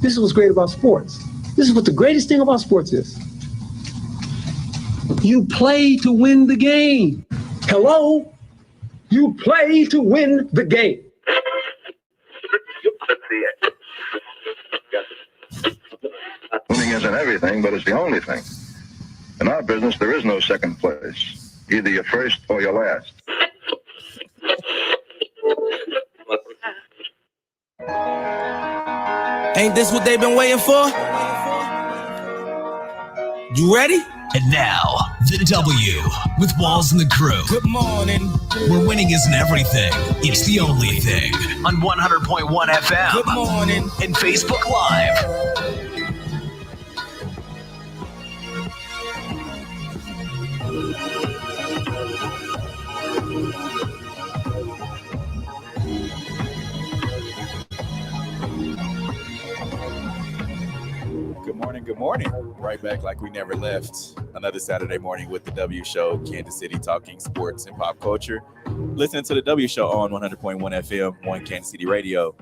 This is what's great about sports. This is what the greatest thing about sports is. You play to win the game. Hello? You play to win the game. Winning isn't everything, but it's the only thing. In our business, there is no second place. Either you're first or you're last. Ain't this what they've been waiting for? You ready? And now, the W with Walls and the crew. Good morning. Where winning isn't everything, it's the only thing. On 100.1 FM. Good morning. And Facebook Live. Good morning. Right back like we never left. Another Saturday morning with the W Show, Kansas City, talking sports and pop culture. Listening to the W Show on 100.1 FM, on Kansas City Radio.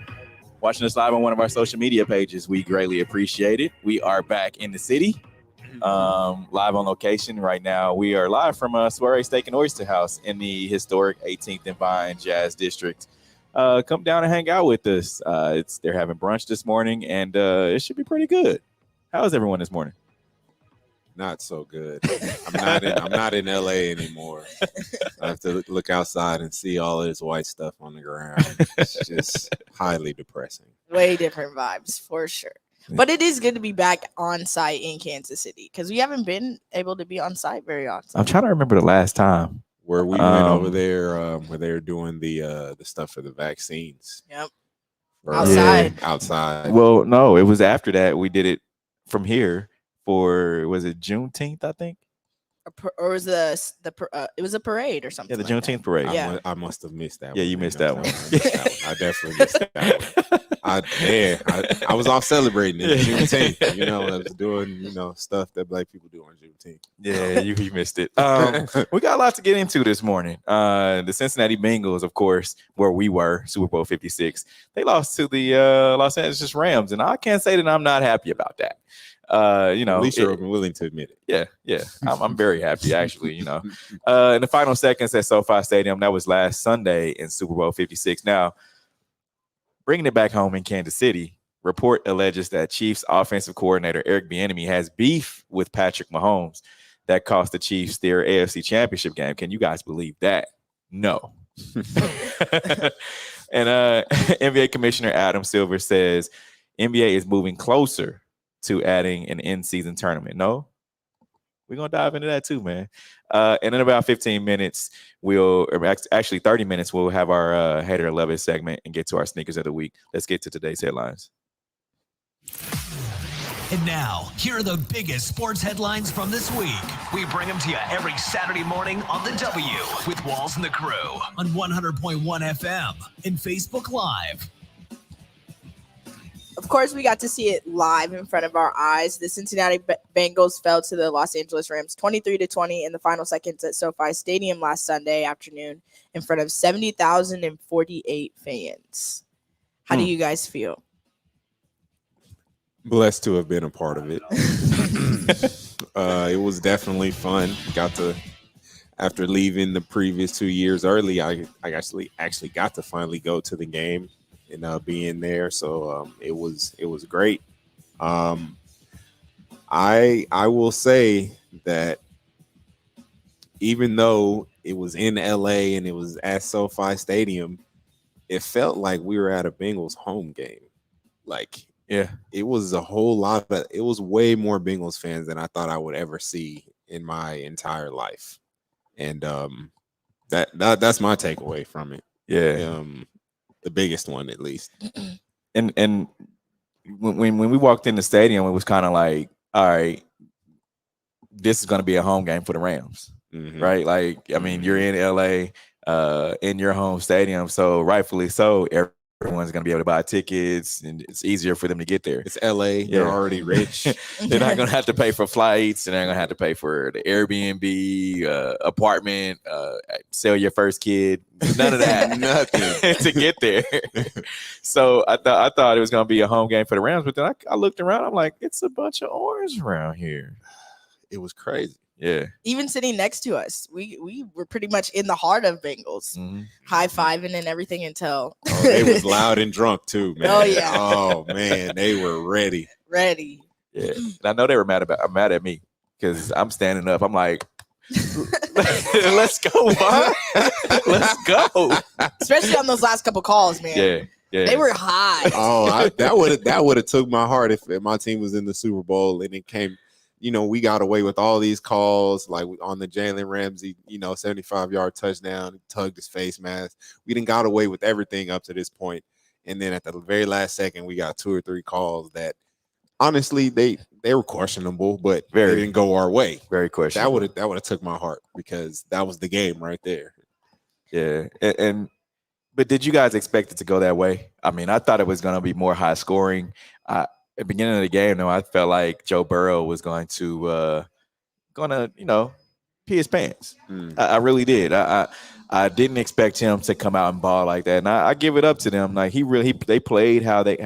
Watching us live on one of our social media pages, we greatly appreciate it. We are back in the city, live on location right now. We are live from Soiree Steak and Oyster House in the historic 18th and Vine Jazz District. Come down and hang out with us. They're having brunch this morning, and it should be pretty good. How is everyone this morning? Not so good. I'm not in LA anymore. I have to look outside and see all of this white stuff on the ground. It's just highly depressing. Way different vibes for sure. But it is good to be back on site in Kansas City because we haven't been able to be on site very often. I'm trying to remember the last time where we went over there, where they were doing the stuff for the vaccines. Yep. Outside. Well, no, it was after that we did it from here for, was it Juneteenth, I think? Or was it was a parade or something? Yeah, the Juneteenth parade. Yeah. I must have missed that one. Yeah, you missed that one. I definitely missed that one. I was off celebrating it. Juneteenth. I was doing, stuff that black people do on Juneteenth. Yeah, you missed it. We got a lot to get into this morning. The Cincinnati Bengals, of course, where we were, Super Bowl 56, they lost to the Los Angeles Rams, and I can't say that I'm not happy about that. At least you're willing to admit it. Yeah. I'm very happy, actually. In the final seconds at SoFi Stadium, that was last Sunday in Super Bowl 56. Now, bringing it back home in Kansas City, report alleges that Chiefs offensive coordinator Eric Bieniemy has beef with Patrick Mahomes that cost the Chiefs their AFC Championship game. Can you guys believe that? No. And NBA Commissioner Adam Silver says NBA is moving closer to adding an in-season tournament. No? We're going to dive into that too, man. And in about 15 minutes, actually 30 minutes, we'll have our Hater or Love It segment and get to our sneakers of the week. Let's get to today's headlines. And now, here are the biggest sports headlines from this week. We bring them to you every Saturday morning on the W with Walls and the crew on 100.1 FM and Facebook Live. Of course, we got to see it live in front of our eyes. The Cincinnati Bengals fell to the Los Angeles Rams 23-20 in the final seconds at SoFi Stadium last Sunday afternoon in front of 70,048 fans. How do you guys feel? Blessed to have been a part of it. It was definitely fun. After leaving the previous 2 years early, I actually got to finally go to the game and being there. So it was great. I will say that even though it was in LA and it was at SoFi Stadium, it felt like we were at a Bengals home game. It was it was way more Bengals fans than I thought I would ever see in my entire life. And that's my takeaway from it. Yeah. The biggest one, at least. And when we walked in the stadium, it was kind of like, all right, this is going to be a home game for the Rams, right? Like, I mean, you're in LA, in your home stadium, so rightfully so, everyone's going to be able to buy tickets, and it's easier for them to get there. It's LA. They're already rich. They're not going to have to pay for flights, and they're going to have to pay for the Airbnb, apartment, sell your first kid. None of that, nothing to get there. So I thought it was going to be a home game for the Rams, but then I looked around. I'm like, it's a bunch of orange around here. It was crazy. Yeah. Even sitting next to us, we were pretty much in the heart of Bengals, high-fiving and everything until. Oh, they was loud and drunk too, man. Oh, yeah. Oh, man, they were ready. Ready. Yeah. And I know they were mad at me because I'm standing up. I'm like, let's go, Bob. Let's go. Especially on those last couple calls, man. Yeah. Yeah. They were high. Oh, that would have took my heart if my team was in the Super Bowl and it came. We got away with all these calls, like on the Jalen Ramsey, 75-yard touchdown, tugged his face mask. We didn't got away with everything up to this point. And then at the very last second, we got 2 or 3 calls that honestly, they were questionable, but they didn't go our way. Very questionable. That would have took my heart because that was the game right there. Yeah. But did you guys expect it to go that way? I mean, I thought it was going to be more high scoring. At the beginning of the game, though, I felt like Joe Burrow was going to pee his pants. I really did. I didn't expect him to come out and ball like that, and I give it up to them. Like they played how they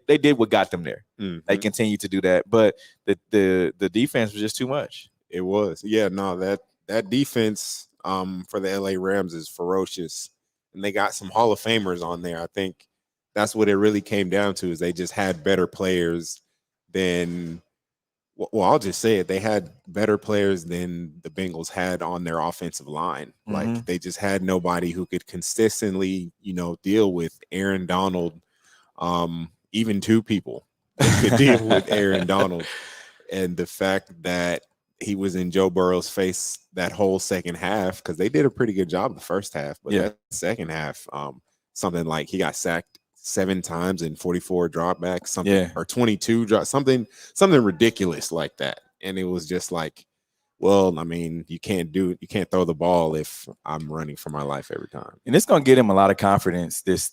did what got them there. They continued to do that, but the defense was just too much. It was, yeah. No, that defense for the LA Rams is ferocious, and they got some Hall of Famers on there. I think that's what it really came down to, is they just had better players than – well, I'll just say it. They had better players than the Bengals had on their offensive line. Like, they just had nobody who could consistently, deal with Aaron Donald, even 2 people that could deal with Aaron Donald. And the fact that he was in Joe Burrow's face that whole second half, because they did a pretty good job the first half, but that second half, something like he got sacked 7 times and 44 dropbacks, something or 22 drop, something ridiculous like that. And it was just like, well, I mean, you can't throw the ball if I'm running for my life every time. And it's going to get him a lot of confidence this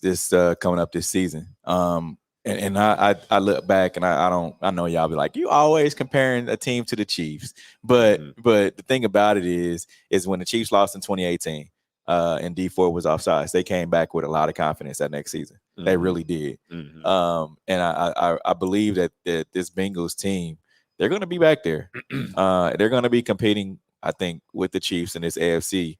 coming up this season. And I look back and I know y'all be like, you always comparing a team to the Chiefs, but the thing about it is when the Chiefs lost in 2018 and D4 was offsides, they came back with a lot of confidence that next season. They really did. And I believe that this Bengals team, they're going to be back there. They're going to be competing, I think, with the Chiefs in this AFC,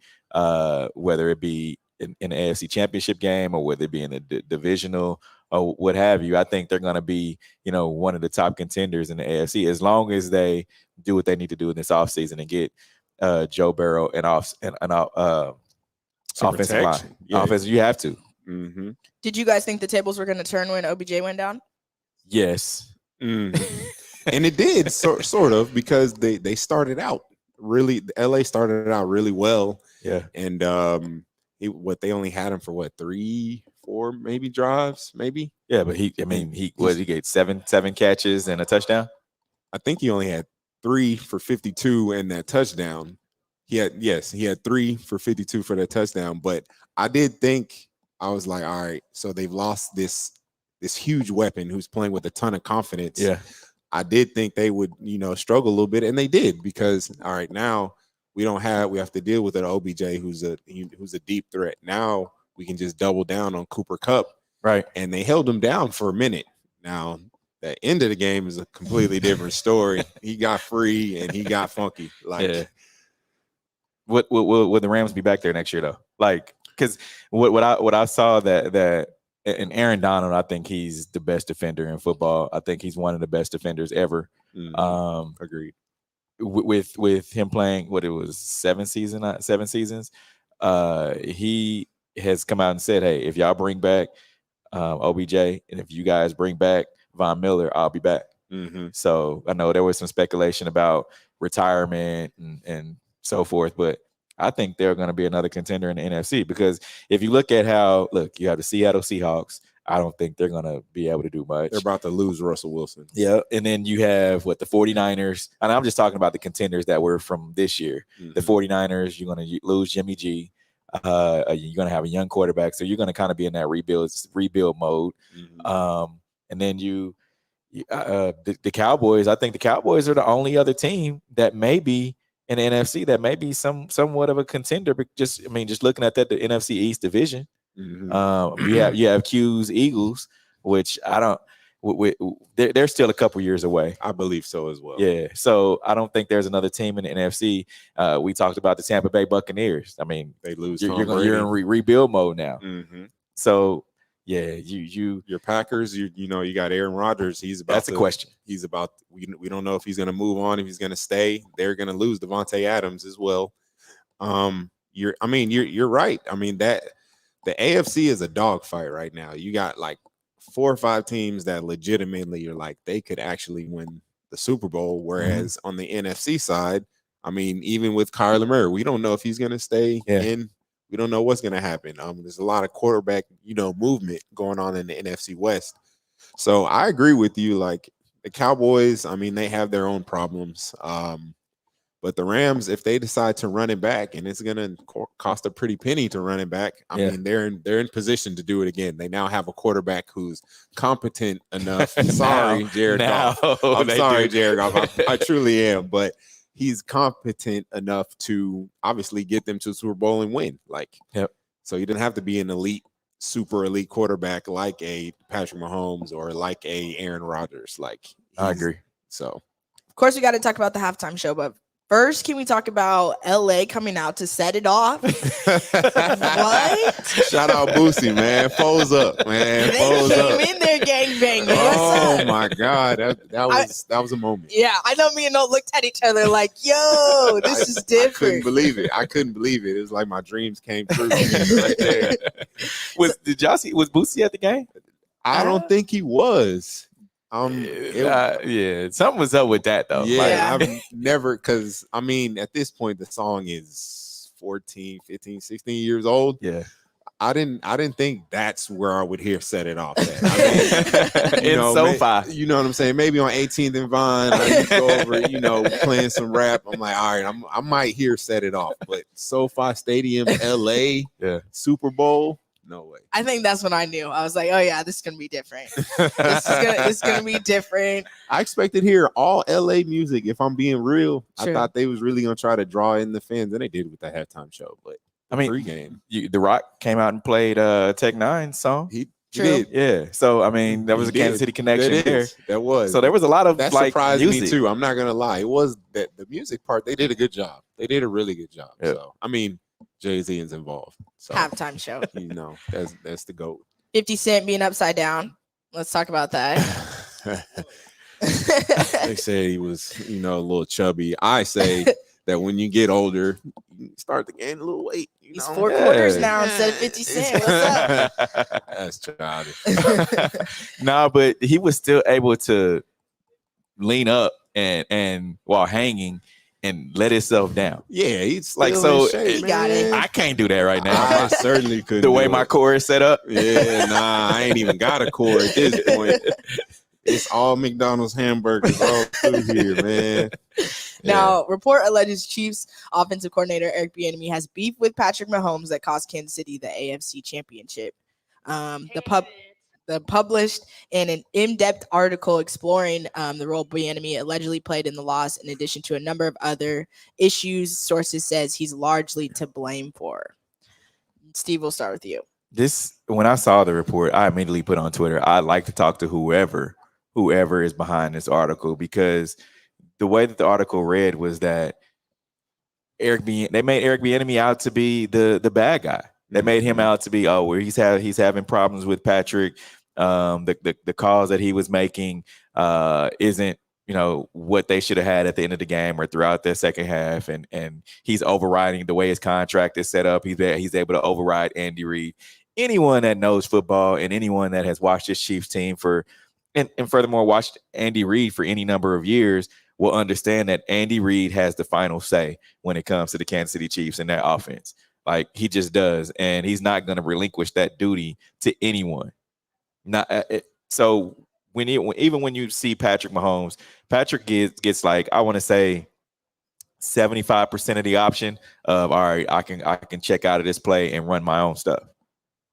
whether it be in the AFC Championship game or whether it be in the divisional or what have you. I think they're going to be, one of the top contenders in the AFC as long as they do what they need to do in this offseason and get Joe Burrow and offensive line. Yeah. Offense, you have to. Did you guys think the tables were going to turn when OBJ went down? Yes. And it did sort of, because they started out really, LA started out really well. Yeah. And they only had him for 3-4 maybe drives, maybe. Yeah, but he gave seven catches and a touchdown. I think he only had 3 for 52 and that touchdown. He had 3 for 52 for that touchdown. But I did think, I was like, all right, so they've lost this huge weapon who's playing with a ton of confidence. Yeah. I did think they would, struggle a little bit, and they did, because all right, now we have to deal with an OBJ who's a deep threat. Now we can just double down on Cooper Kupp. Right. And they held him down for a minute. Now the end of the game is a completely different story. He got free and he got funky. Will the Rams be back there next year though? Like, because what I saw that and Aaron Donald, I think he's the best defender in football. I think he's one of the best defenders ever. Agreed. With him playing 7 seasons, he has come out and said, hey, if y'all bring back OBJ and if you guys bring back Von Miller, I'll be back. So I know there was some speculation about retirement and so forth, but I think they're going to be another contender in the NFC, because if you look at you have the Seattle Seahawks. I don't think they're going to be able to do much. They're about to lose Russell Wilson. Yeah. And then you have the 49ers. And I'm just talking about the contenders that were from this year. The 49ers, you're going to lose Jimmy G. You're going to have a young quarterback, so you're going to kind of be in that rebuild mode. And then the Cowboys. I think the Cowboys are the only other team that may be in the NFC that may be somewhat of a contender. But just looking at that, the NFC East division. You have Q's Eagles, which I don't. They're still a couple years away. I believe so as well. Yeah, so I don't think there's another team in the NFC. We talked about the Tampa Bay Buccaneers. I mean, they lose. You're in rebuild mode now. So yeah, your Packers. You got Aaron Rodgers. That's a question. He's about. We don't know if he's going to move on. If he's going to stay, they're going to lose Devontae Adams as well. You're right. I mean that the AFC is a dogfight right now. You got like 4 or 5 teams that legitimately are like they could actually win the Super Bowl. Whereas on the NFC side, I mean, even with Kyler Murray, we don't know if he's going to stay in. We don't know what's going to happen. There's a lot of quarterback, movement going on in the NFC West. So I agree with you. Like the Cowboys, I mean, they have their own problems. But the Rams, if they decide to run it back, and it's going to cost a pretty penny to run it back, I mean, they're in position to do it again. They now have a quarterback who's competent enough. Sorry, Jared Goff. I'm sorry, Jared Goff. I truly am, but he's competent enough to obviously get them to the Super Bowl and win. So he didn't have to be an super elite quarterback like a Patrick Mahomes or like a Aaron Rodgers. I agree. So, of course, we got to talk about the halftime show, but first, can we talk about LA coming out to set it off? What? Shout out Boosie, man. Foes up, man. Foes up. They came in there gangbanging. Oh my God, that was a moment. Yeah, I know. Me and Noah looked at each other like, "Yo, this is different." I couldn't believe it. It was like my dreams came true right there. Did y'all see? Was Boosie at the game? I don't think he was. Something was up with that though. Yeah, I've never, because I mean, at this point the song is 14, 15, 16 years old. Yeah. I didn't think that's where I would hear Set It Off at. I mean, SoFi. You know what I'm saying? Maybe on 18th and Vine, I used to go over, playing some rap. I'm like, all right, I might hear Set It Off, but SoFi Stadium, LA, Super Bowl. No way. I think that's when I knew. I was like, oh yeah, this is gonna be different. It's gonna be different. I expected to hear all LA music. If I'm being real, True. I thought they was really gonna try to draw in the fans, and they did with the halftime show. But I mean, pregame, The Rock came out and played Tech Nine's song. He True. did. Yeah. So I mean, that was a Kansas City connection there. That was. So there was a lot of that surprised music. me too. I'm not gonna lie. It was that the music part. They did a good job. They did a really good job. Yeah. So I mean, Jay-Z is involved. So Halftime show. That's the GOAT. 50 Cent being upside down. Let's talk about that. They say he was, a little chubby. I say that when you get older, you start to gain a little weight. He's 4 quarters now instead of 50 Cent. What's up? That's childish. No, but he was still able to lean up and while hanging and let himself down. Yeah, he's like, so so he got it. I can't do that right now. I certainly couldn't. The way my core is set up. Yeah, I ain't even got a core at this point. It's all McDonald's hamburgers all through here, man. Now, report alleges Chiefs offensive coordinator Eric Bieniemy has beef with Patrick Mahomes that cost Kansas City the AFC Championship. The published in an in-depth article exploring the role Bieniemy allegedly played in the loss, in addition to a number of other issues, sources says he's largely to blame for. Steve, we'll start with you. When I saw the report, I immediately put on Twitter, I'd like to talk to whoever is behind this article, because the way that the article read was that they made Eric Bieniemy out to be the bad guy. They made him out to be, where he's having problems with Patrick. The calls that he was making isn't, what they should have had at the end of the game or throughout their second half. And he's overriding the way his contract is set up. He's able to override Andy Reid. Anyone that knows football and anyone that has watched this Chiefs team and furthermore watched Andy Reid for any number of years will understand that Andy Reid has the final say when it comes to the Kansas City Chiefs and their offense. Like, he just does, and he's not going to relinquish that duty to anyone. So even when you see Patrick Mahomes, Patrick gets like, I want to say 75% of the option of, all right, I can check out of this play and run my own stuff,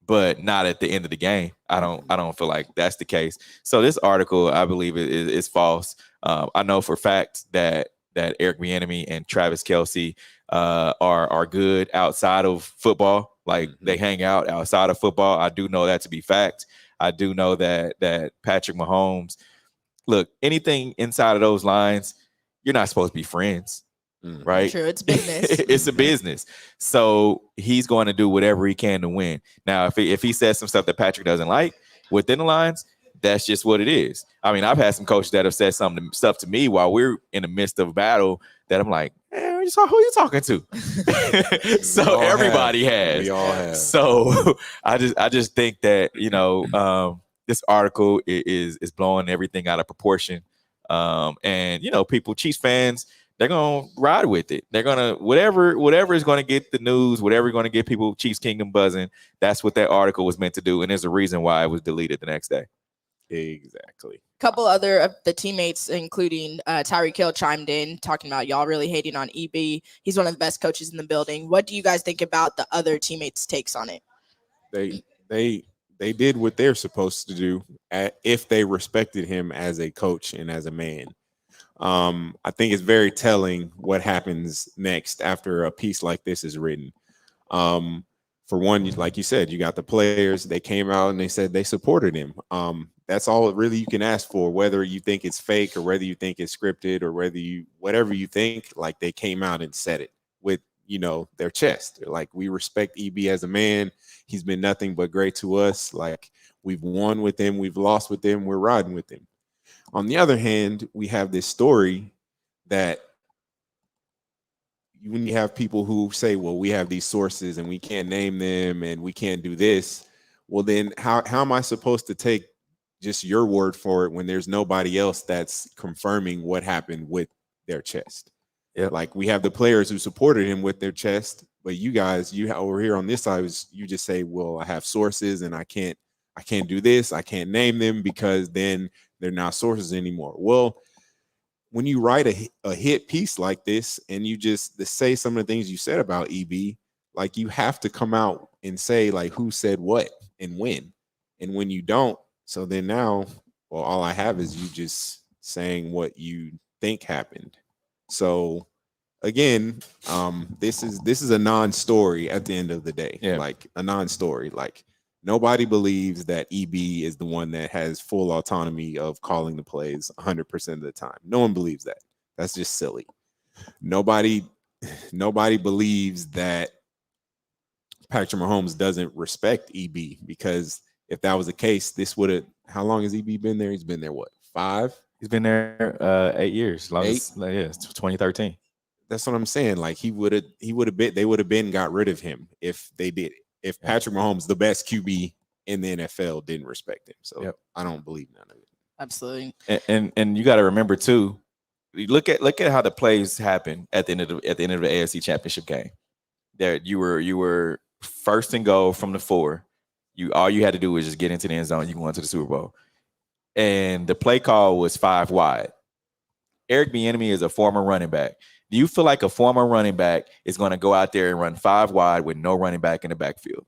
but not at the end of the game. I don't feel like that's the case. So this article, I believe, is false. I know for fact that Eric Bieniemy and Travis Kelce are good outside of football. Like they hang out outside of football. I do know that to be fact. I do know that Patrick Mahomes, look, anything inside of those lines, you're not supposed to be friends. Right? True, it's business. It's a business. So he's going to do whatever he can to win. Now, if he says some stuff that Patrick doesn't like within the lines, that's just what it is. I mean, I've had some coaches that have said stuff to me while we're in the midst of battle that I'm like, who are you talking to? So everybody has. We all have. So I just think that, this article is blowing everything out of proportion. And people, Chiefs fans, they're gonna ride with it. They're gonna whatever is gonna get the news, whatever is gonna get people Chiefs Kingdom buzzing. That's what that article was meant to do, and there's a reason why it was deleted the next day. Exactly. A couple other of the teammates, including Tyreek Hill, chimed in talking about y'all really hating on EB. He's one of the best coaches in the building. What do you guys think about the other teammates' takes on it? They did what they're supposed to do if they respected him as a coach and as a man. I think it's very telling what happens next after a piece like this is written. For one, like you said, you got the players. They came out and they said they supported him. That's all really you can ask for, whether you think it's fake or whether you think it's scripted or whatever you think, like they came out and said it with, their chest. They're like, we respect EB as a man. He's been nothing but great to us. Like, we've won with him. We've lost with him. We're riding with him. On the other hand, we have this story that when you have people who say, well, we have these sources and we can't name them and we can't do this. Well, then how am I supposed to take just your word for it when there's nobody else that's confirming what happened with their chest? Yeah, like we have the players who supported him with their chest, but you guys, over here on this side, you just say, well, I have sources and I can't do this. I can't name them because then they're not sources anymore. Well, when you write a hit piece like this and you just say some of the things you said about EB, like you have to come out and say like who said what and when. And when you don't, so then now, well, all I have is you just saying what you think happened. So again, this is a non-story at the end of the day. Yeah. Like a non-story. Like nobody believes that EB is the one that has full autonomy of calling the plays 100% of the time. No one believes that. That's just silly. Nobody believes that Patrick Mahomes doesn't respect EB, because if that was the case, this would have. How long has EB been there? He's been there what, 5? He's been there 8 years. It's 2013. That's what I'm saying. Like they would have got rid of him if they did it. If Patrick Mahomes, the best QB in the NFL, didn't respect him. So I don't believe none of it. Absolutely. And you got to remember too, look at how the plays happen at the end of the AFC Championship game. There you were first and goal from the 4. All you had to do was just get into the end zone. You can go into the Super Bowl. And the play call was 5 wide. Eric Bieniemy is a former running back. Do you feel like a former running back is going to go out there and run 5 wide with no running back in the backfield?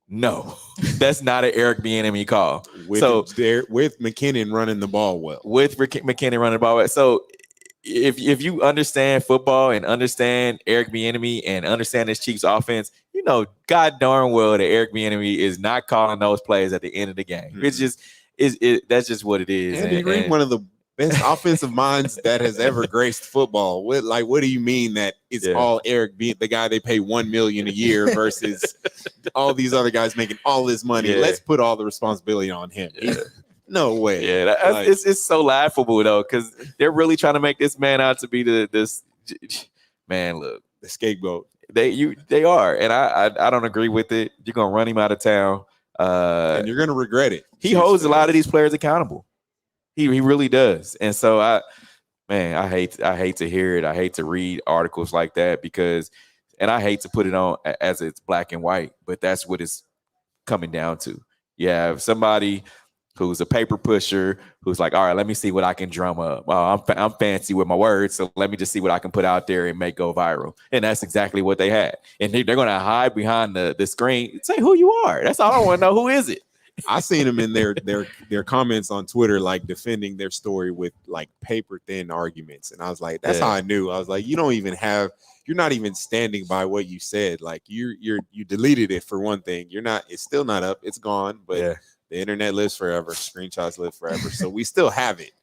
No, that's not an Eric Bieniemy call. With McKinnon running the ball well. With McKinnon running the ball well. So if you understand football and understand Eric Bieniemy and understand this Chiefs offense, you know god darn well that Eric Bieniemy is not calling those plays at the end of the game. Mm-hmm. It's just that's just what it is. And one of the best offensive minds that has ever graced football. What do you mean that it's all Eric being the guy they pay $1 million a year versus all these other guys making all this money? Yeah. Let's put all the responsibility on him. Yeah. No way. Yeah, it's so laughable though, because they're really trying to make this man out to be this man. Look, the scapegoat. They are, and I don't agree with it. You're gonna run him out of town, and you're gonna regret it. He holds a lot of these players accountable. He really does, and so I hate to hear it. I hate to read articles like that and I hate to put it on as it's black and white, but that's what it's coming down to. You have somebody who's a paper pusher, who's like, all right, let me see what I can drum up. I'm fancy with my words, so let me just see what I can put out there and make go viral. And that's exactly what they had. And they're going to hide behind the screen. Say who you are. That's all I want to know. Who is it? I seen them in their comments on Twitter, like defending their story with like paper thin arguments. And I was like, that's how I knew. I was like, you're not even standing by what you said. Like you deleted it for one thing. It's still not up. It's gone. But the internet lives forever. Screenshots live forever. So we still have it.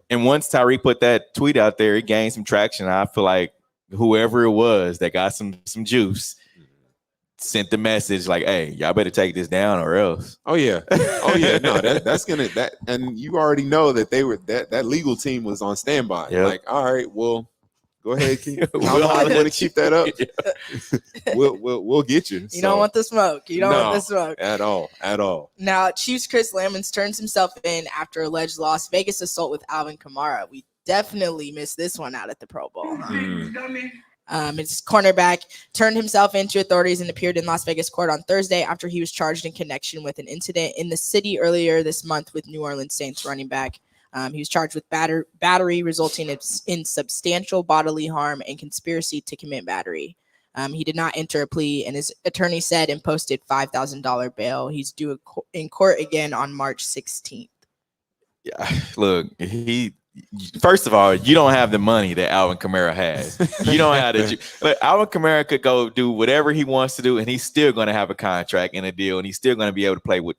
And once Tyree put that tweet out there, it gained some traction. I feel like whoever it was that got some juice sent the message like, hey, y'all better take this down or else. Oh yeah. No, that's gonna and you already know that they were that legal team was on standby. Yep. Like, all right, well, go ahead. How long you want to keep that up? We'll get you. You don't want the smoke. You don't want the smoke at all. Now, Chiefs Chris Lamons turns himself in after alleged Las Vegas assault with Alvin Kamara. We definitely missed this one out at the Pro Bowl. His cornerback turned himself into authorities and appeared in Las Vegas court on Thursday after he was charged in connection with an incident in the city earlier this month with New Orleans Saints running back. He was charged with battery resulting in substantial bodily harm and conspiracy to commit battery. He did not enter a plea, and his attorney said and posted $5,000 bail. He's due in court again on March 16th. Yeah, look, first of all, you don't have the money that Alvin Kamara has. You don't have to. Look, Alvin Kamara could go do whatever he wants to do, and he's still going to have a contract and a deal, and he's still going to be able to play with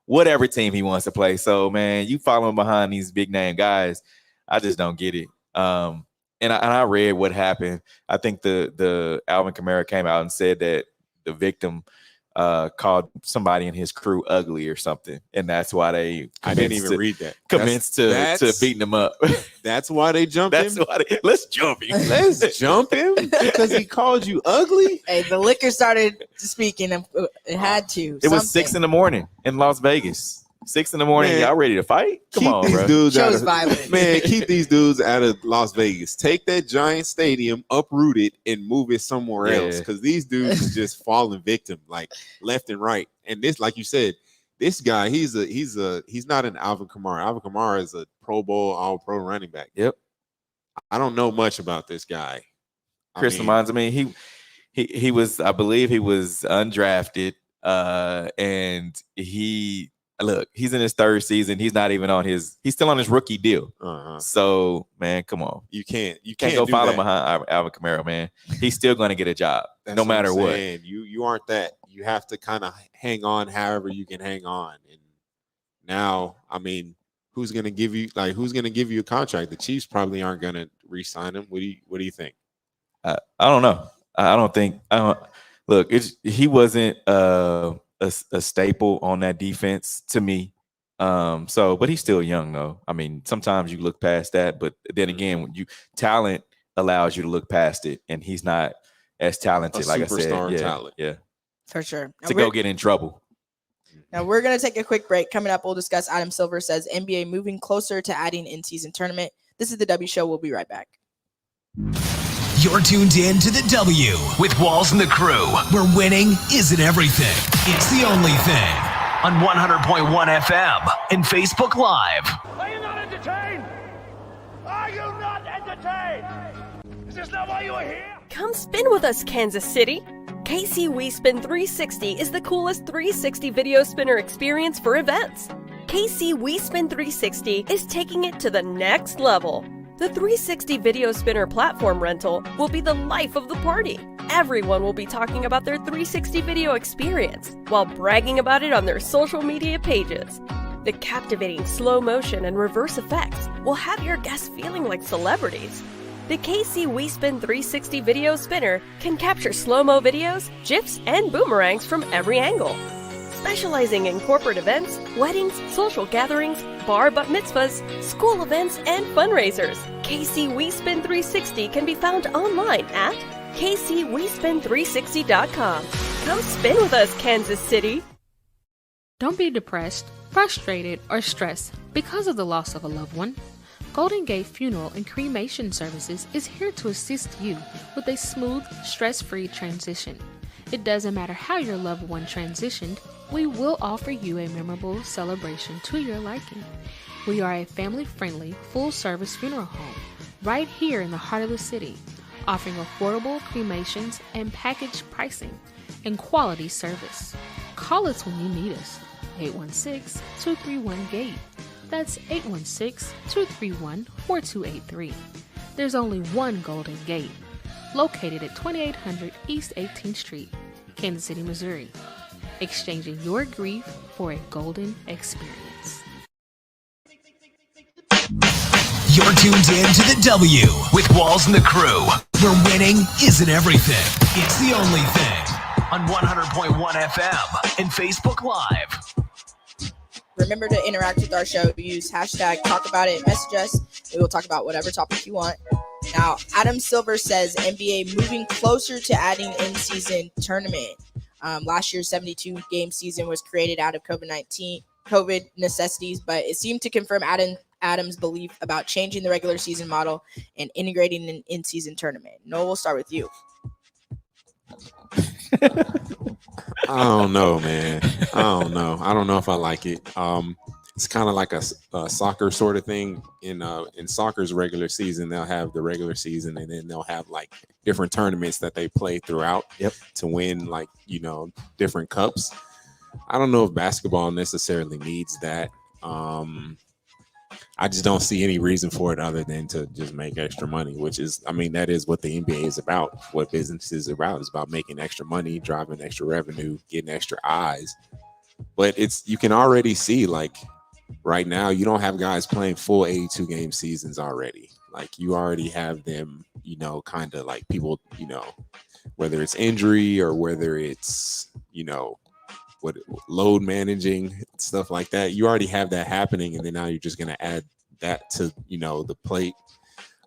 whatever team he wants to play. So, man, you following behind these big name guys, I just don't get it. And I read what happened. I think the Alvin Kamara came out and said that the victim called somebody in his crew ugly or something, and that's why they read that. Commenced to beating him up. That's why they jumped him. Let's jump him. Let's jump him because he called you ugly. Hey, the liquor started speaking. It had to. It was 6 a.m. in Las Vegas. 6 a.m. Y'all ready to fight? Come on, bro. Keep these dudes out of Las Vegas. Take that giant stadium, uproot it, and move it somewhere else. Because these dudes are just falling victim, like left and right. And this, like you said, this guy, he's not an Alvin Kamara. Alvin Kamara is a Pro Bowl, All-Pro running back. Yep. I don't know much about this guy. Chris reminds me, he was, I believe, he was undrafted, and he's in his third season. He's not even he's still on his rookie deal. So, man, come on. You can't go follow behind Alvin Kamara, man. He's still going to get a job no matter what. You aren't that. You have to kind of hang on however you can hang on. And now, I mean, who's going to give you a contract? The Chiefs probably aren't going to re-sign him. What do you think? I don't know. Look, he wasn't a staple on that defense to me. But he's still young though. I mean, sometimes you look past that, but then again, when talent allows you to look past it, and he's not as talented, like I said. Talent. Yeah. For sure. To go get in trouble. Now we're going to take a quick break. Coming up, we'll discuss Adam Silver says NBA moving closer to adding in-season tournament. This is the W Show. We'll be right back. You're tuned in to the W with Walls and the Crew, where winning isn't everything. It's the only thing. On 100.1 FM and Facebook Live. Are you not entertained? Are you not entertained? Is this not why you are here? Come spin with us, Kansas City. KC We Spin 360 is the coolest 360 video spinner experience for events. KC We Spin 360 is taking it to the next level. The 360 video spinner platform rental will be the life of the party. Everyone will be talking about their 360 video experience while bragging about it on their social media pages. The captivating slow motion and reverse effects will have your guests feeling like celebrities. The KC We Spin 360 video spinner can capture slow-mo videos, GIFs, and boomerangs from every angle. Specializing in corporate events, weddings, social gatherings, bar bat mitzvahs, school events, and fundraisers, KC We Spin 360 can be found online at kcwespin360.com. Come spin with us, Kansas City. Don't be depressed, frustrated, or stressed because of the loss of a loved one. Golden Gate Funeral and Cremation Services is here to assist you with a smooth, stress-free transition. It doesn't matter how your loved one transitioned, we will offer you a memorable celebration to your liking. We are a family-friendly, full-service funeral home right here in the heart of the city, offering affordable cremations and package pricing and quality service. Call us when you need us. 816-231-GATE. That's 816-231-4283. There's only one Golden Gate, located at 2800 East 18th Street, Kansas City, Missouri. Exchanging your grief for a golden experience. You're tuned in to the W with Walls and the Crew, where winning isn't everything. It's the only thing. On 100.1 FM and Facebook Live. Remember to interact with our show. Use hashtag talk about it, message us. We will talk about whatever topic you want. Now, Adam Silver says NBA moving closer to adding in-season tournament. Last year's 72-game season was created out of COVID necessities, but it seemed to confirm Adam's belief about changing the regular season model and integrating an in-season tournament. Noel, we'll start with you. I don't know, man. I don't know if I like it. It's kind of like a soccer sort of thing. In soccer's regular season, they'll have the regular season, and then they'll have like different tournaments that they play throughout to win, like, different cups. I don't know if basketball necessarily needs that. I just don't see any reason for it other than to just make extra money, which is, that is what the NBA is about. What business is about is about making extra money, driving extra revenue, getting extra eyes. But you can already see, like, right now, you don't have guys playing full 82 game seasons already. Like, you already have them, kind of like people, whether it's injury or whether it's, load managing, stuff like that. You already have that happening, and then now you're just going to add that to the plate.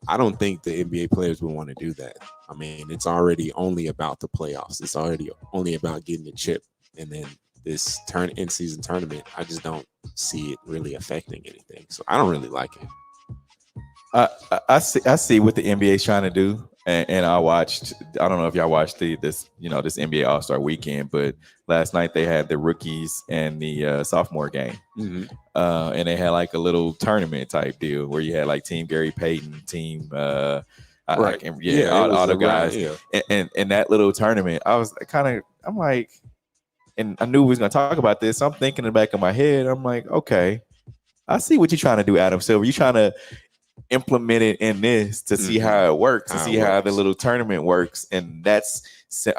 I don't think the NBA players would want to do that. It's already only about the playoffs. It's already only about getting the chip, and then this in-season tournament, I just don't see it really affecting anything. So I don't really like it. I see what the NBA is trying to do. And I don't know if y'all watched this NBA All-Star weekend, but last night they had the rookies and the sophomore game. Mm-hmm. And they had like a little tournament type deal where you had like Team Gary Payton, Team all the guys. Yeah. And that little tournament, I'm like, and I knew we was going to talk about this. So I'm thinking in the back of my head, I'm like, okay, I see what you're trying to do, Adam Silver. You're trying to implement it in this to see how it works, to see how the little tournament works. And I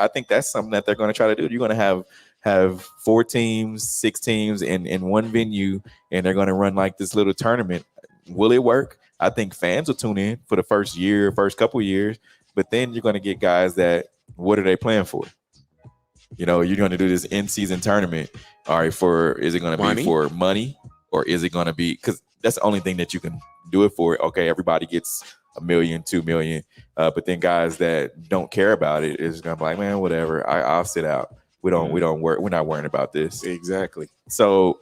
think that's something that they're going to try to do. You're going to have 4 teams, 6 teams in one venue, and they're going to run like this little tournament. Will it work? I think fans will tune in for the first couple of years, but then you're going to get guys that, what are they playing for? You're going to do this in-season tournament. All right, is it going to be for money, or is it going to be, because that's the only thing that you can do it for. Okay, everybody gets $1 million, $2 million, but then guys that don't care about it is gonna be like, man, whatever. I'll sit out. We don't work. We're not worrying about this. Exactly. So,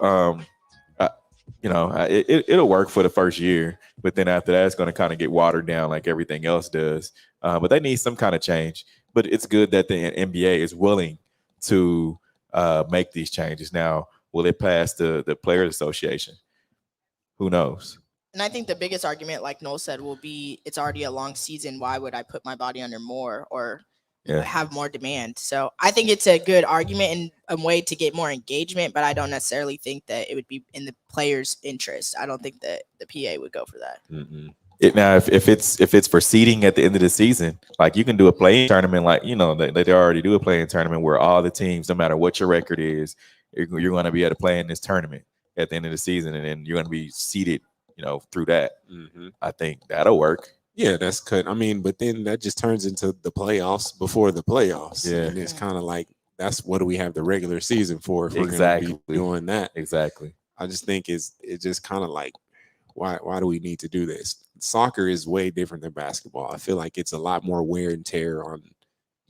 it'll work for the first year, but then after that, it's gonna kind of get watered down like everything else does. But they need some kind of change. But it's good that the NBA is willing to make these changes. Now, will it pass the Players Association? Who knows? And I think the biggest argument, like Noel said, will be it's already a long season. Why would I put my body under more or have more demand? So I think it's a good argument and a way to get more engagement, but I don't necessarily think that it would be in the players' interest. I don't think that the PA would go for that. Mm-hmm. Now, if it's for seeding at the end of the season, like you can do a play-in tournament, like they already do a play-in tournament where all the teams, no matter what your record is, you're going to be able to play in this tournament at the end of the season, and then you're going to be seeded, through that. Mm-hmm. I think that'll work. Yeah, that's good. But then that just turns into the playoffs before the playoffs. Yeah, and it's kind of like, that's what do we have the regular season for if we're going to be doing that? Exactly. I just think it's just kind of like, why do we need to do this? Soccer is way different than basketball. I feel like it's a lot more wear and tear on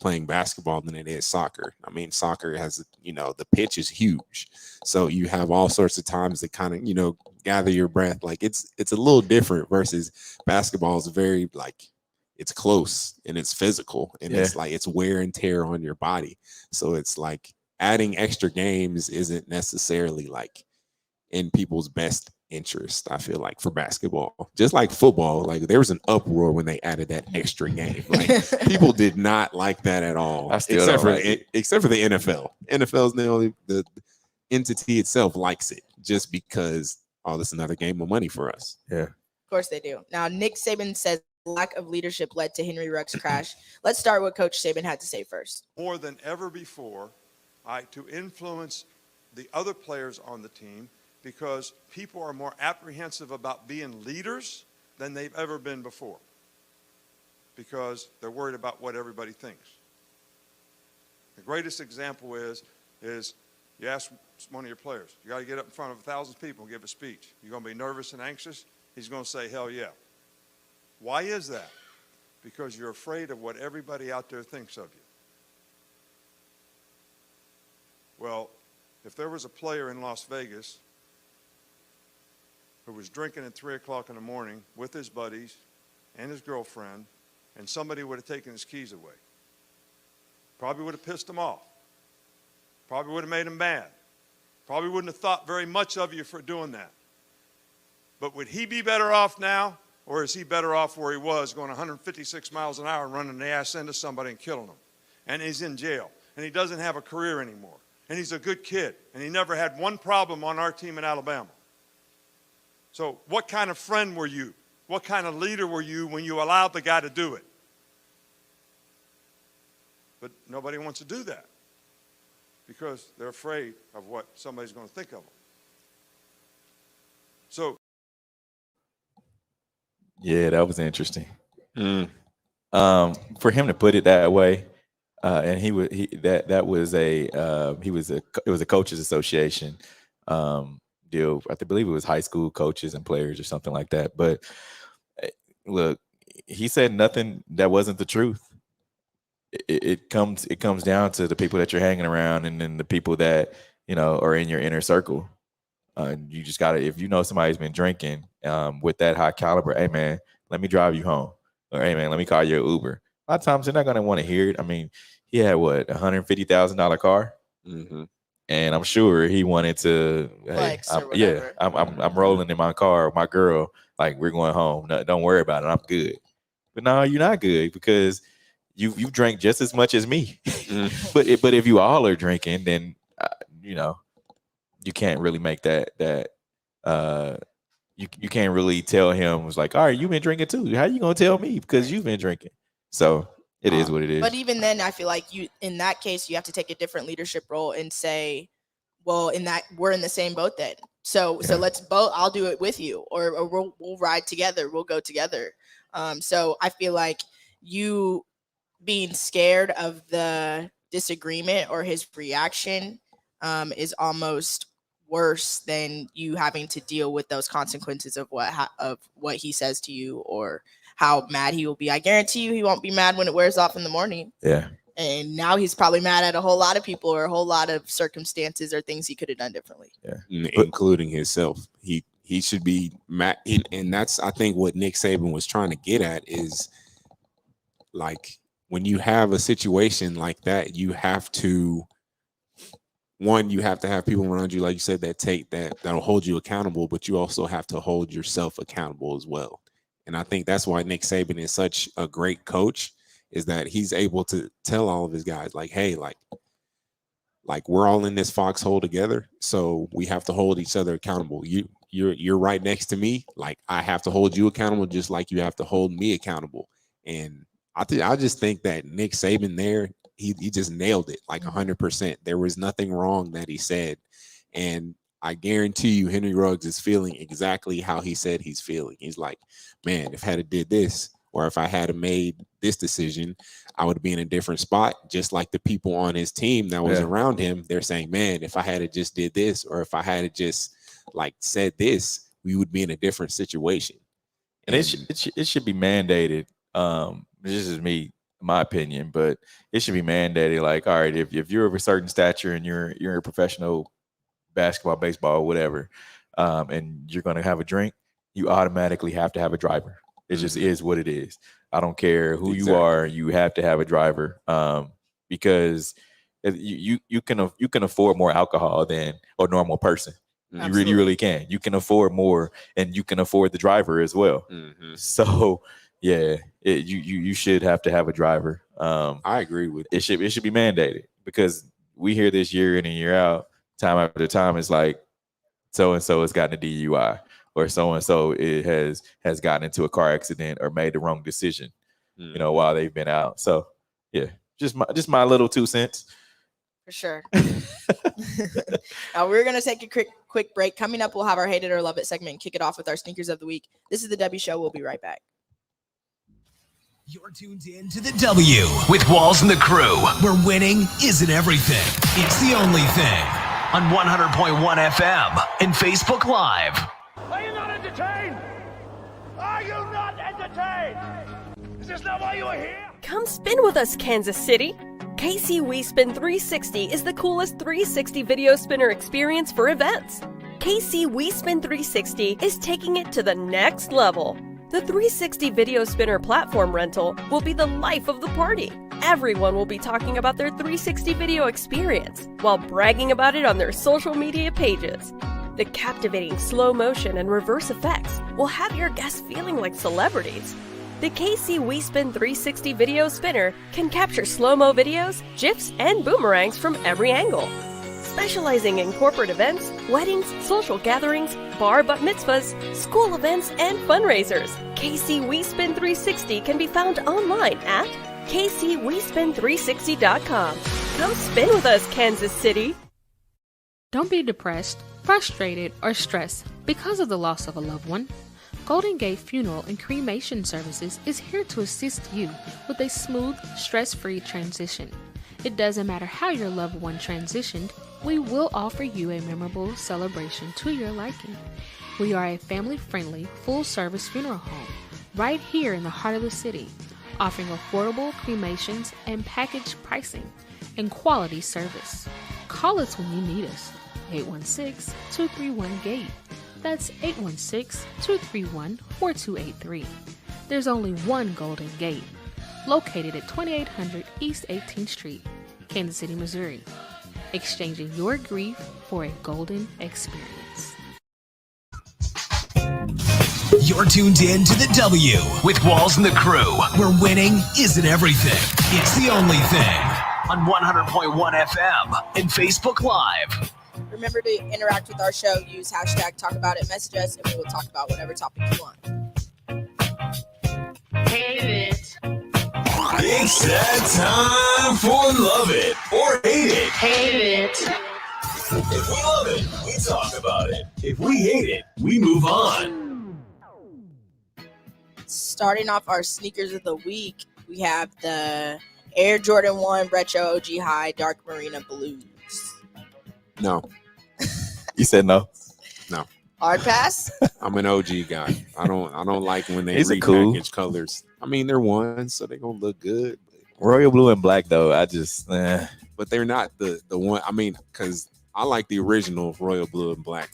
playing basketball than it is soccer. Soccer has, the pitch is huge. So you have all sorts of times to kind of, gather your breath. Like it's a little different versus basketball is very like, it's close and it's physical and it's like, it's wear and tear on your body. So it's like, adding extra games isn't necessarily like in people's best interest. I feel like for basketball, just like football, like there was an uproar when they added that extra game. Like people did not like that at all, except for the NFL. NFL's the entity itself likes it just because this is another game of money for us. Yeah, of course they do. Now Nick Saban says lack of leadership led to Henry Ruggs' crash. Let's start what Coach Saban had to say first. More than ever before, to influence the other players on the team, because people are more apprehensive about being leaders than they've ever been before, because they're worried about what everybody thinks. The greatest example is you ask one of your players, you got to get up in front of 1,000 people and give a speech. You're going to be nervous and anxious? He's going to say, hell yeah. Why is that? Because you're afraid of what everybody out there thinks of you. Well, if there was a player in Las Vegas who was drinking at 3 o'clock in the morning with his buddies and his girlfriend, and somebody would have taken his keys away, probably would have pissed him off, probably would have made him mad, probably wouldn't have thought very much of you for doing that. But would he be better off now, or is he better off where he was, going 156 miles an hour, running the ass into somebody and killing them? And he's in jail, and he doesn't have a career anymore. And he's a good kid, and he never had one problem on our team in Alabama. So what kind of friend were you? What kind of leader were you when you allowed the guy to do it? But nobody wants to do that because they're afraid of what somebody's going to think of them. So, yeah, that was interesting. For him to put it that way, and it was a coaches association deal. I believe it was high school coaches and players or something like that. But look, he said nothing that wasn't the truth. It comes down to the people that you're hanging around, and then the people that are in your inner circle. You just gotta, if you know somebody's been drinking with that high caliber, hey man, let me drive you home, or hey man, let me call you an Uber. A lot of times they're not gonna want to hear it. I mean, he had what, $150,000 car, and I'm sure he wanted to. Hey, I'm rolling in my car with my girl, like we're going home. No, don't worry about it, I'm good. But no, you're not good because you drank just as much as me. But if you all are drinking, then you can't really make that you can't really tell him. It was like, all right, you've been drinking too. How you gonna tell me because you've been drinking? So it is what it is. But even then, I feel like in that case, you have to take a different leadership role and say, well, we're in the same boat then. So let's both. I'll do it with you, or we'll ride together. We'll go together. So I feel like you being scared of the disagreement or his reaction is almost worse than you having to deal with those consequences of what he says to you or how mad he will be. I guarantee you he won't be mad when it wears off in the morning. Yeah. And now he's probably mad at a whole lot of people or a whole lot of circumstances or things he could have done differently. Yeah. Including himself. He should be mad. And that's, I think, what Nick Saban was trying to get at is, like, when you have a situation like that, you have to have people around you, like you said, that'll hold you accountable, but you also have to hold yourself accountable as well. And I think that's why Nick Saban is such a great coach, is that he's able to tell all of his guys, like, hey, like we're all in this foxhole together, so we have to hold each other accountable. You're right next to me, like I have to hold you accountable just like you have to hold me accountable. And I just think that Nick Saban there, he just nailed it like 100%. There was nothing wrong that he said. And I guarantee you Henry Ruggs is feeling exactly how he said he's feeling. He's like, man, if I had did this, or if I had made this decision, I would be in a different spot. Just like the people on his team that was around him, they're saying, man, if I had just did this, or if I had just like said this, we would be in a different situation. And it should be mandated. This is me, my opinion, but it should be mandated. Like, all right, if you're of a certain stature and you're a professional basketball, baseball, whatever, and you're going to have a drink, you automatically have to have a driver. It just is what it is. I don't care who you are, you have to have a driver, because You can afford more alcohol than a normal person. Absolutely. You really can. You can afford more, and you can afford the driver as well. Mm-hmm. So yeah, you should have to have a driver. I agree with it. Should be mandated, because we hear this year in and year out, time after time. It's like so and so has gotten a DUI, or so and so has gotten into a car accident or made the wrong decision, while they've been out. So yeah, just my little 2 cents. For sure. Now we're going to take a quick break. Coming up, we'll have our Hate It or Love It segment and kick it off with our Sneakers of the Week. This is the W Show. We'll be right back. You're tuned in to the W with Walls and the Crew, where winning isn't everything. It's the only thing. On 100.1 FM and Facebook Live. Are you not entertained? Are you not entertained? Is this not why you are here? Come spin with us, Kansas City. KC WeSpin 360 is the coolest 360 video spinner experience for events. KC WeSpin 360 is taking it to the next level. The 360 video spinner platform rental will be the life of the party. Everyone will be talking about their 360 video experience while bragging about it on their social media pages. The captivating slow motion and reverse effects will have your guests feeling like celebrities. The KC WeSpin 360 video spinner can capture slow-mo videos, GIFs, and boomerangs from every angle. Specializing in corporate events, weddings, social gatherings, bar bat mitzvahs, school events, and fundraisers, KC WeSpin 360 can be found online at kcwespin360.com. Come spin with us, Kansas City. Don't be depressed, frustrated, or stressed because of the loss of a loved one. Golden Gate Funeral and Cremation Services is here to assist you with a smooth, stress-free transition. It doesn't matter how your loved one transitioned, we will offer you a memorable celebration to your liking. We are a family-friendly, full-service funeral home right here in the heart of the city, offering affordable cremations and package pricing and quality service. Call us when you need us. 816-231-GATE. That's 816-231-4283. There's only one Golden Gate, located at 2800 East 18th Street, Kansas City, Missouri. Exchanging your grief for a golden experience. You're tuned in to the W with Walls and the Crew, where winning isn't everything. It's the only thing. On 100.1 FM and Facebook Live. Remember to interact with our show. Use hashtag Talk About It. Message us, and we will talk about whatever topic you want. Hate it. It's that time for Love It or Hate It. Hate it. If we love it, we talk about it. If we hate it, we move on. Starting off our Sneakers of the Week, we have the Air Jordan 1 Retro OG High Dark Marina Blues. No. You said no? No. Hard pass? I'm an OG guy. I don't like when they These are repackage cool. colors. I mean, they're ones, so they're gonna look good. Royal blue and black, though, I just but they're not the one. I mean, because I like the original royal blue and black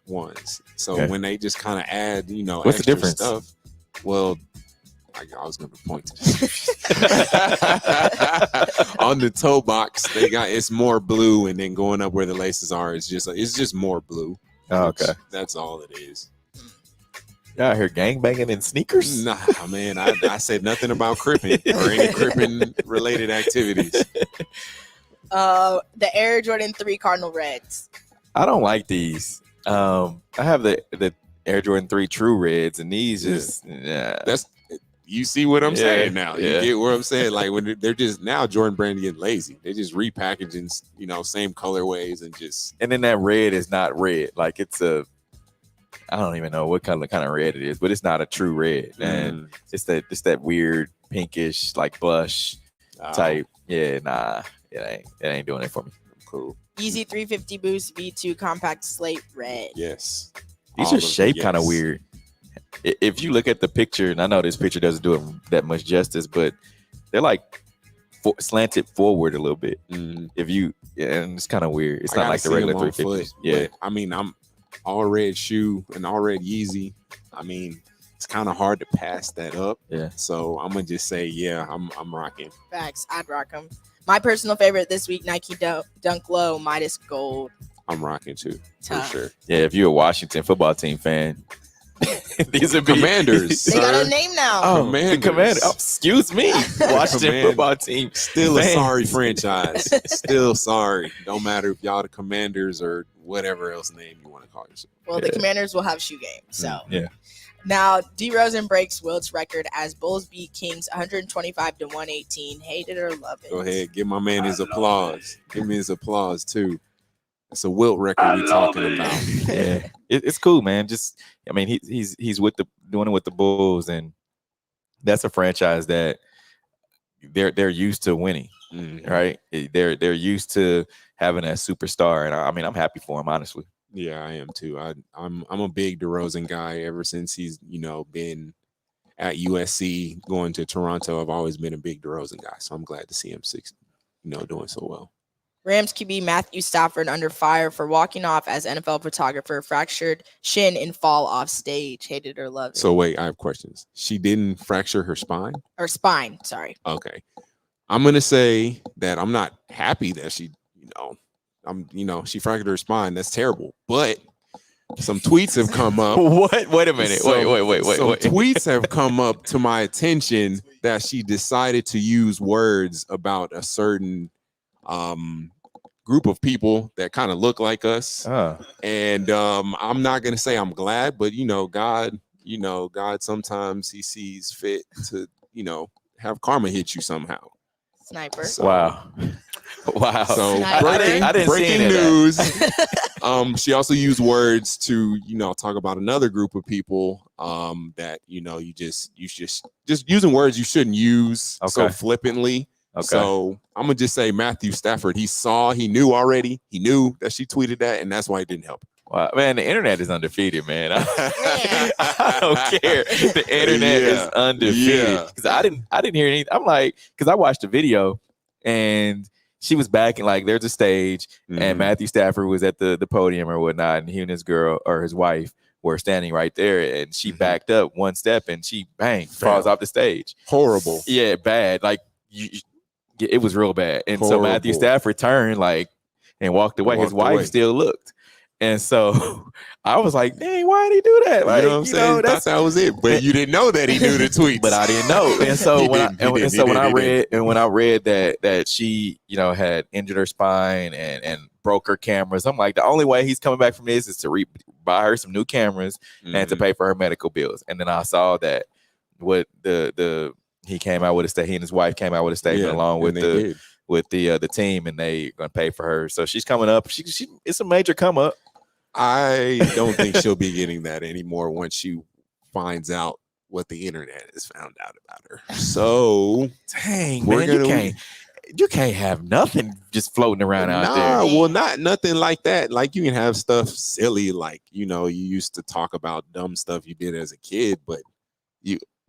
ones. So Okay. when they just kind of add, What's the extra difference? stuff, well, I was going to point to this. On the toe box, it's more blue, and then going up where the laces are, it's just more blue. Oh, okay. That's all it is. Y'all out here gangbanging in sneakers? Nah, man, I said nothing about cripping or any cripping related activities. The Air Jordan 3 Cardinal Reds. I don't like these. I have the Air Jordan 3 True Reds, and these just That's you see what I'm saying now. You Yeah. get what I'm saying. Like when they're just now Jordan Brand getting lazy. They just repackaging, same colorways and just. And then that red is not red. Like it's I don't even know what kind of red it is, but it's not a true red. And it's that weird pinkish like blush type. Yeah, nah, it ain't doing it for me. Cool. Easy 350 Boost V2 Compact Slate Red. Yes. These are shaped kind of weird. If you look at the picture, and I know this picture doesn't do it that much justice, but they're like slanted forward a little bit. Mm. And it's kind of weird. It's I not gotta like the see regular them on 350s. foot, Yeah. but, I mean, I'm all red shoe and all red Yeezy. I mean, it's kind of hard to pass that up. Yeah. So I'm gonna just say, yeah, I'm rocking. Facts. I'd rock them. My personal favorite this week, Nike Dunk Low Midas Gold. I'm rocking too, Tough. for sure. Yeah, if you're a Washington football team fan, these are Commanders. They got a name now. Oh, Commanders. the Commander. Oh, excuse me, Washington football team. Still a fans. sorry franchise. Still sorry. Don't matter if y'all the Commanders or whatever else name you want to call yourself. Well, the Commanders will have shoe game. So Yeah. now D Rosen breaks Wilt's record as Bulls beat Kings 125-118. Hate it or love it. Go ahead, give my man his applause. Give me his applause too. It's a Wilt record we're talking about. Yeah, it's cool, man. Just, I mean, he's doing it with the Bulls, and that's a franchise that they're used to winning, right? They're used to having a superstar, and I mean, I'm happy for him, honestly. Yeah, I am too. I'm a big DeRozan guy ever since he's been at USC, going to Toronto. I've always been a big DeRozan guy, so I'm glad to see him doing so well. Rams QB Matthew Stafford under fire for walking off as NFL photographer fractured shin in fall off stage. Hate it or love it. So wait, I have questions. She didn't fracture her spine? Or spine, sorry. Okay. I'm gonna say that I'm not happy that she, she fractured her spine. That's terrible. But some tweets have come up. What? Wait a minute. Wait. Some tweets have come up to my attention that she decided to use words about a certain group of people that kind of look like us. And I'm not gonna say I'm glad, but God sometimes he sees fit to have karma hit you somehow. Sniper. So, Wow. So I didn't breaking see news. She also used words to talk about another group of people that you just using words you shouldn't use so flippantly. Okay. So I'm gonna just say Matthew Stafford. He knew already. He knew that she tweeted that, and that's why it didn't help. Wow, man, the internet is undefeated, man. I don't care. The internet is undefeated. Because I didn't hear anything. I'm like, because I watched the video and she was back, and like there's a stage, and Matthew Stafford was at the podium or whatnot, and he and his girl or his wife were standing right there, and she backed up one step and she falls off the stage. Horrible. Yeah, bad. Like it was real bad. And so Matthew Stafford turned and walked away. His wife still looked. And so I was like, dang, why did he do that? Like, you know what I'm saying? That's that was it. But you didn't know that he knew the tweets. But I didn't know. And so when I read that she, had injured her spine and broke her cameras, I'm like, the only way he's coming back from this is to buy her some new cameras and to pay for her medical bills. And then I saw that he came out with a statement. He and his wife came out with a statement along with the team, and they gonna pay for her. So she's coming up. She it's a major come up. I don't think she'll be getting that anymore once she finds out what the internet has found out about her. So dang, man, you can't have nothing just floating around out there. Well, not nothing like that. Like you can have stuff silly, like you used to talk about dumb stuff you did as a kid, but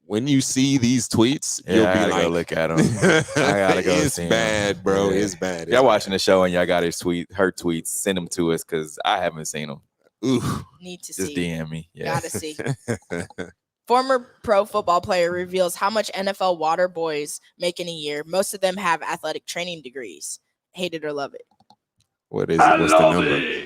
when you see these tweets, you'll be like, go look at them. I gotta go. It's bad, bro. Yeah. It's bad. Y'all watching the show and y'all got her tweets. Send them to us because I haven't seen them. Ooh, need to just see. DM me. Yeah. Gotta see. Former pro football player reveals how much NFL water boys make in a year. Most of them have athletic training degrees. Hate it or love it. What is it? What's the number?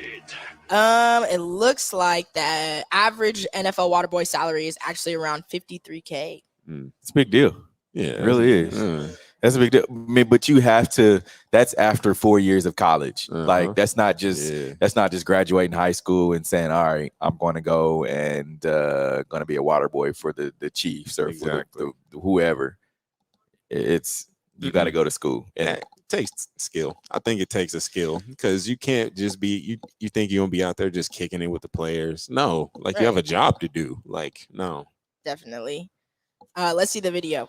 It looks like the average NFL water boy salary is actually around $53K. It's a big deal. Yeah, it really is. That's a big deal. I mean, but you have to. That's after 4 years of college. Like that's not just graduating high school and saying, "All right, I'm going to go and going to be a water boy for the Chiefs or for the whoever." It's you got to go to school. And it takes skill. I think it takes a skill because you can't just be you think you're gonna be out there just kicking it with the players. No, like you have a job to do. Like no, definitely. Let's see the video.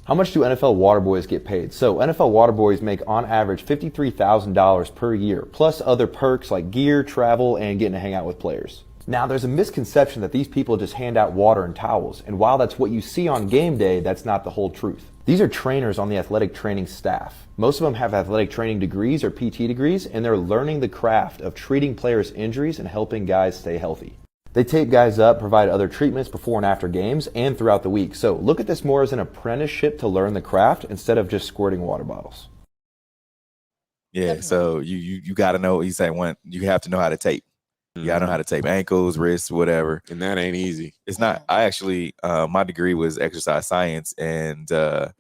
How much do NFL water boys get paid? So NFL water boys make on average $53,000 per year, plus other perks like gear, travel, and getting to hang out with players. Now, there's a misconception that these people just hand out water and towels, and while that's what you see on game day, that's not the whole truth. These are trainers on the athletic training staff. Most of them have athletic training degrees or PT degrees, and they're learning the craft of treating players' injuries and helping guys stay healthy. They tape guys up, provide other treatments before and after games and throughout the week. So look at this more as an apprenticeship to learn the craft instead of just squirting water bottles. Yeah, so you got to know. He said you have to know how to tape. You got to know how to tape ankles, wrists, whatever. And that ain't easy. It's not. I actually, my degree was exercise science, and that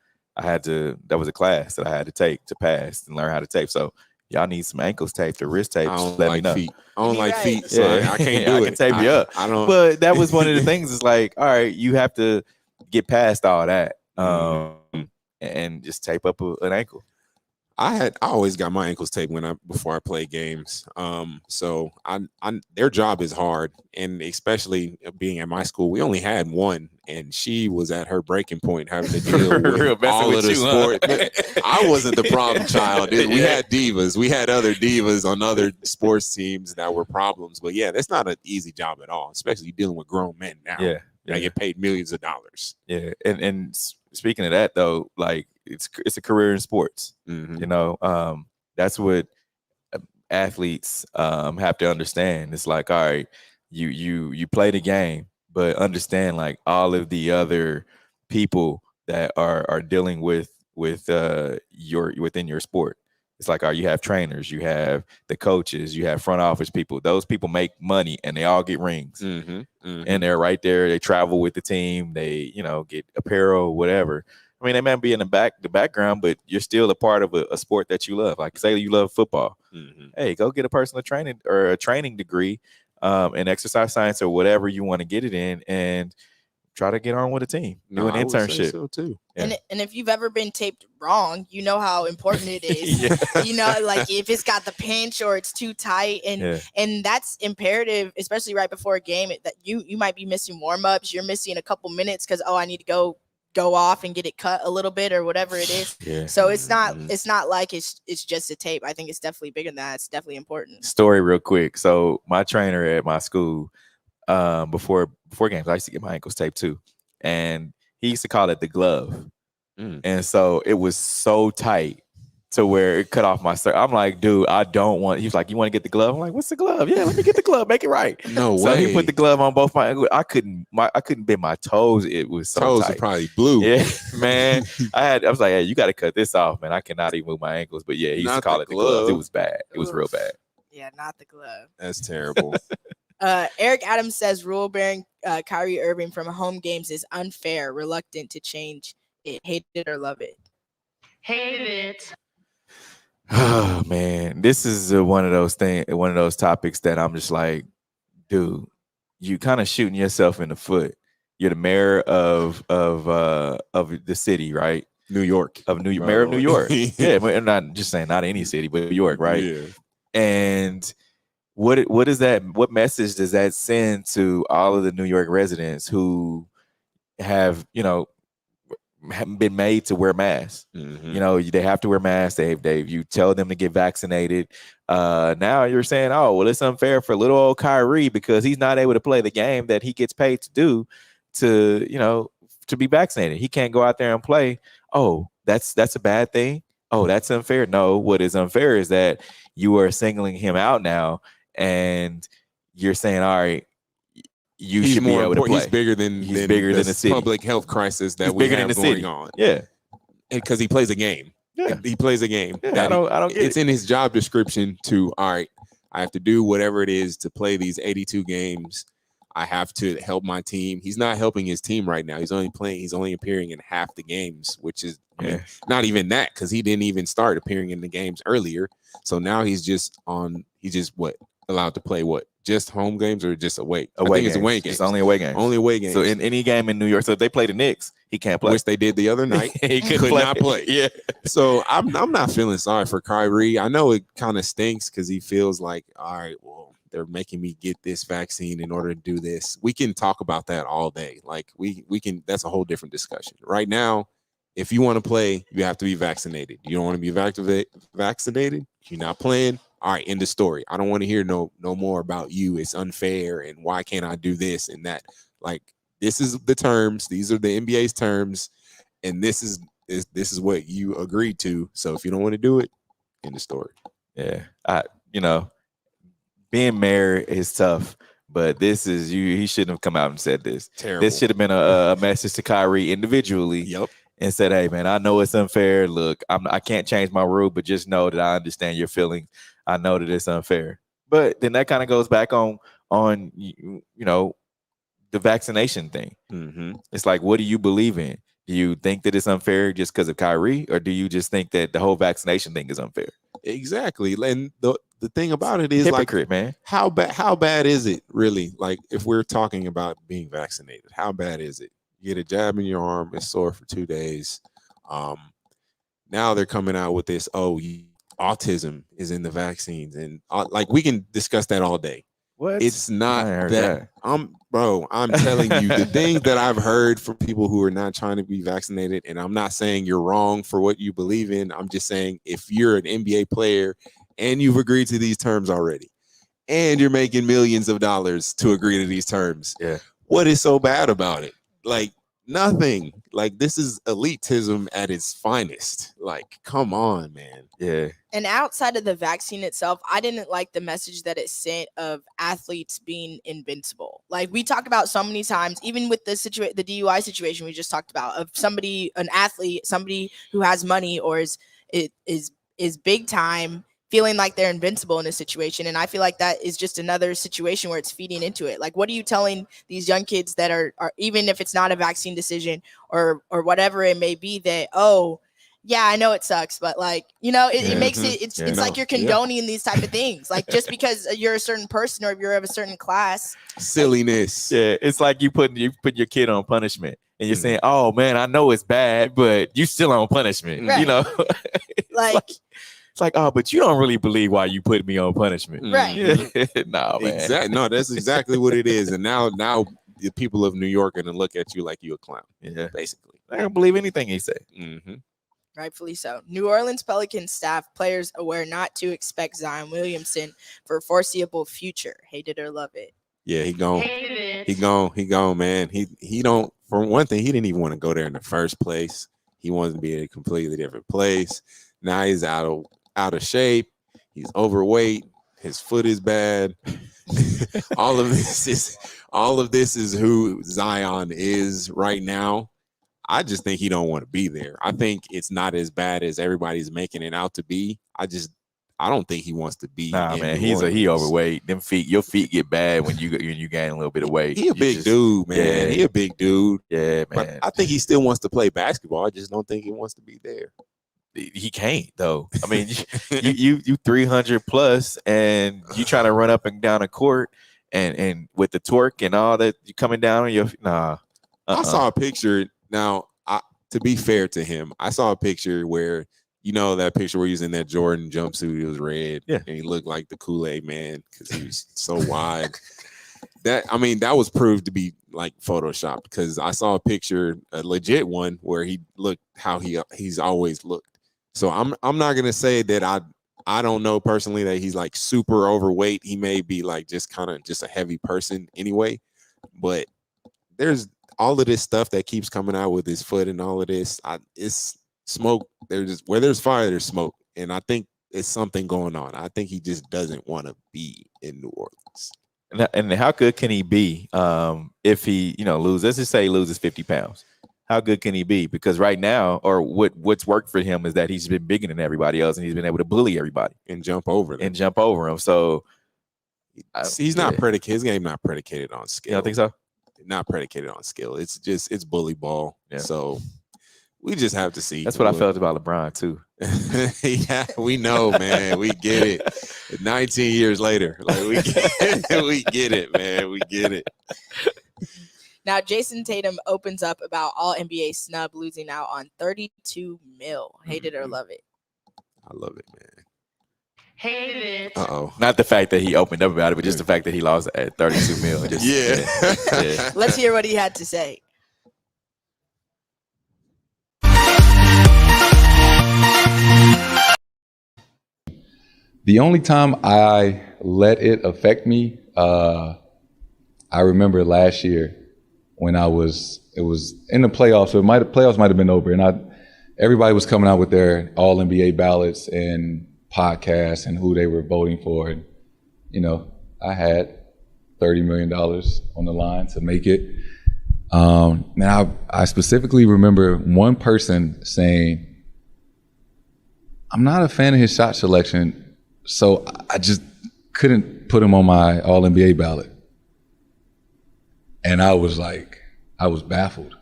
was a class that I had to take to pass and learn how to tape. So y'all need some ankles taped or wrist taped. I don't let like me know. feet. I don't like feet, so I can't do it. I can tape you up. I don't. But that was one of the things. Is like, all right, you have to get past all that and just tape up an ankle. I always got my ankles taped before I play games. So their job is hard, and especially being at my school, we only had one, and she was at her breaking point, having to deal with all of the sport. I wasn't the problem child. Dude. We had divas. We had other divas on other sports teams that were problems. But yeah, that's not an easy job at all, especially dealing with grown men now. Yeah, I get paid millions of dollars. Yeah, and speaking of that though, like it's a career in sports. You know, that's what athletes have to understand. It's like, all right, you play the game, but understand like all of the other people that are dealing with within your sport. It's like, you have trainers, you have the coaches, you have front office people. Those people make money and they all get rings. And they're right there. They travel with the team. They, get apparel, whatever. I mean, they might be in the background, but you're still a part of a sport that you love. Like, say you love football. Hey, go get a personal training or a training degree in exercise science or whatever you want to get it in, and try to get on with a team. Do an internship. I would say so too. Yeah. And if you've ever been taped wrong, you know how important it is. Like if it's got the pinch or it's too tight, and that's imperative, especially right before a game. That you might be missing warm-ups, you're missing a couple minutes because I need to go off and get it cut a little bit or whatever it is. Yeah. So it's not like it's just a tape. I think it's definitely bigger than that. It's definitely important. Story real quick. So my trainer at my school, before games, I used to get my ankles taped too, and he used to call it the glove. And so it was so tight to where it cut off my shirt. I'm like, dude, I don't want. He's like, you want to get the glove? I'm like, what's the glove? Yeah, let me get the glove. Make it right. No way. So he put the glove on both my ankles. I couldn't bend my toes. It was so toes tight. are probably blue. Yeah, man. I was like, hey, you got to cut this off, man. I cannot even move my ankles. But yeah, he used to call it the glove. It was bad. It was real bad. Yeah, not the glove. That's terrible. Eric Adams says rule bearing Kyrie Irving from home games is unfair, reluctant to change it, hate it or love it. Hate it. Oh man, this is one of those topics that I'm just like, dude, you kind of shooting yourself in the foot. You're the mayor of the city, right? New York. Mayor of New York. Yeah, I'm not just saying not any city, but New York, right? Yeah. And what is that? What message does that send to all of the New York residents who have haven't been made to wear masks? They have to wear masks. You tell them to get vaccinated. Now you're saying, oh, well, it's unfair for little old Kyrie because he's not able to play the game that he gets paid to do to be vaccinated. He can't go out there and play. Oh, that's a bad thing. Oh, that's unfair. No, what is unfair is that you are singling him out now and you're saying, all right, he's should be able to play. He's bigger than the city. Public health crisis that we have going on. Yeah, because he plays a game. Yeah, he plays a game. Yeah, I don't get it's in his job description to, all right, I have to do whatever it is to play these 82 games. I have to help my team. He's not helping his team right now. He's only appearing in half the games, which is not even that because he didn't even start appearing in the games earlier. So now he's just allowed to play just home games or just away? I think it's away games. It's only away games. Only away games. So in any game in New York, so if they play the Knicks, he can't play. Which they did the other night. He could not play. Yeah. So I'm not feeling sorry for Kyrie. I know it kind of stinks because he feels like, all right, well, they're making me get this vaccine in order to do this. We can talk about that all day. Like we can. That's a whole different discussion. Right now, if you want to play, you have to be vaccinated. You don't want to be vaccinated. You're not playing. All right, end of story. I don't want to hear no more about you. It's unfair and why can't I do this and that? Like this is the terms. These are the NBA's terms, and this is what you agreed to. So if you don't want to do it, end of story. Yeah, being mayor is tough But this is he shouldn't have come out and said this. Terrible. This should have been a message to Kyrie individually. Yep. And said, "Hey man, I know it's unfair. Look, I can't change my rule, but just know that I understand your feelings. I know that it's unfair." But then that kind of goes back on you know, the vaccination thing. Mm-hmm. It's like, what do you believe in? Do you think that it's unfair just because of Kyrie, or do you just think that the whole vaccination thing is unfair? Exactly. And the thing about it is, hypocrite, man. How bad is it really? Like, if we're talking about being vaccinated, how bad is it? You get a jab in your arm, it's sore for 2 days. Now they're coming out with this, autism is in the vaccines. And like, we can discuss that all day. What? It's not that. I'm telling you, the things that I've heard from people who are not trying to be vaccinated, and I'm not saying you're wrong for what you believe in. I'm just saying, if you're an NBA player and you've agreed to these terms already, and you're making millions of dollars to agree to these terms, what is so bad about it? Like, nothing. Like, this is elitism at its finest. Like, come on, man. Yeah. And outside of the vaccine itself, I didn't like the message that it sent of athletes being invincible. Like, we talk about so many times, even with the DUI situation we just talked about, of an athlete, somebody who has money or is big time, feeling like they're invincible in a situation. And I feel like that is just another situation where it's feeding into it. Like, what are you telling these young kids that are even if it's not a vaccine decision or whatever it may be, that, yeah, I know it sucks, but like, it makes it, it's like you're condoning these type of things. Like, just because you're a certain person or you're of a certain class. Silliness. Yeah. It's like you put your kid on punishment and you're saying, oh man, I know it's bad, but you still on punishment, Like, it's like, oh, but you don't really believe why you put me on punishment. Right. No, man. Exactly. No, that's exactly what it is. And now the people of New York are going to look at you like you a clown. Yeah. Basically. I don't believe anything he said. Mm-hmm. Rightfully so. New Orleans Pelicans staff, players aware not to expect Zion Williamson for foreseeable future. Hate it or love it. Yeah, he gone. He gone, man. He don't, for one thing, he didn't even want to go there in the first place. He wanted to be in a completely different place. Now he's out of shape. He's overweight. His foot is bad. all of this is who Zion is right now. I just think he don't want to be there. I think it's not as bad as everybody's making it out to be. I don't think he wants to be. Nah, man, he overweight. Your feet get bad when you gain a little bit of weight. He a big dude, man. Yeah. He a big dude. Yeah, man. But I think he still wants to play basketball. I just don't think he wants to be there. He can't though. I mean, you 300 plus, and you trying to run up and down a court, and with the torque and all that, you coming down on your I saw a picture. Now, to be fair to him, I saw a picture where, that picture where he was in that Jordan jumpsuit. It was red, and he looked like the Kool-Aid man because he was so wide. That was proved to be like Photoshop, because I saw a picture, a legit one, where he looked how he's always looked. So I'm not gonna say that I don't know personally that he's like super overweight. He may be like just kind of just a heavy person anyway, but there's all of this stuff that keeps coming out with his foot and all of this. It's smoke. Where there's fire, there's smoke, and I think it's something going on. I think he just doesn't want to be in New Orleans. And how good can he be if he loses? Let's just say he loses 50 pounds. How good can he be? Because right now, or what's worked for him is that he's been bigger than everybody else, and he's been able to bully everybody and jump over them. So he's not predicated. His game not predicated on skill. You don't think so? Not predicated on skill. It's bully ball. Yeah. So we just have to see. That's what I felt about LeBron too. Yeah, we know, man. We get it. 19 years later, like we get it, man. We get it. Now, Jason Tatum opens up about all NBA snub, losing out on $32 million. Hate it or love it. I love it, man. Hate it. Uh-oh. Not the fact that he opened up about it, but just the fact that he lost at $32 million. Yeah. Let's hear what he had to say. The only time I let it affect me, I remember last year when it was in the playoffs. So playoffs might have been over, and everybody was coming out with their all NBA ballots and podcasts and who they were voting for. And, I had $30 million on the line to make it. Now, I specifically remember one person saying, I'm not a fan of his shot selection, so I just couldn't put him on my All-NBA ballot. And I was baffled.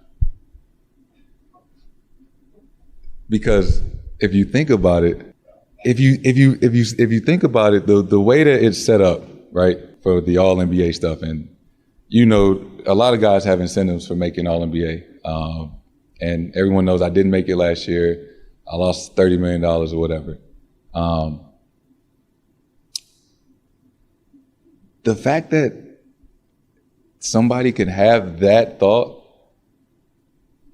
Because if you think about it, if you think about it, the way that it's set up, right, for the All-NBA stuff, and a lot of guys have incentives for making All-NBA, and everyone knows I didn't make it last year. I lost $30 million or whatever. The fact that somebody could have that thought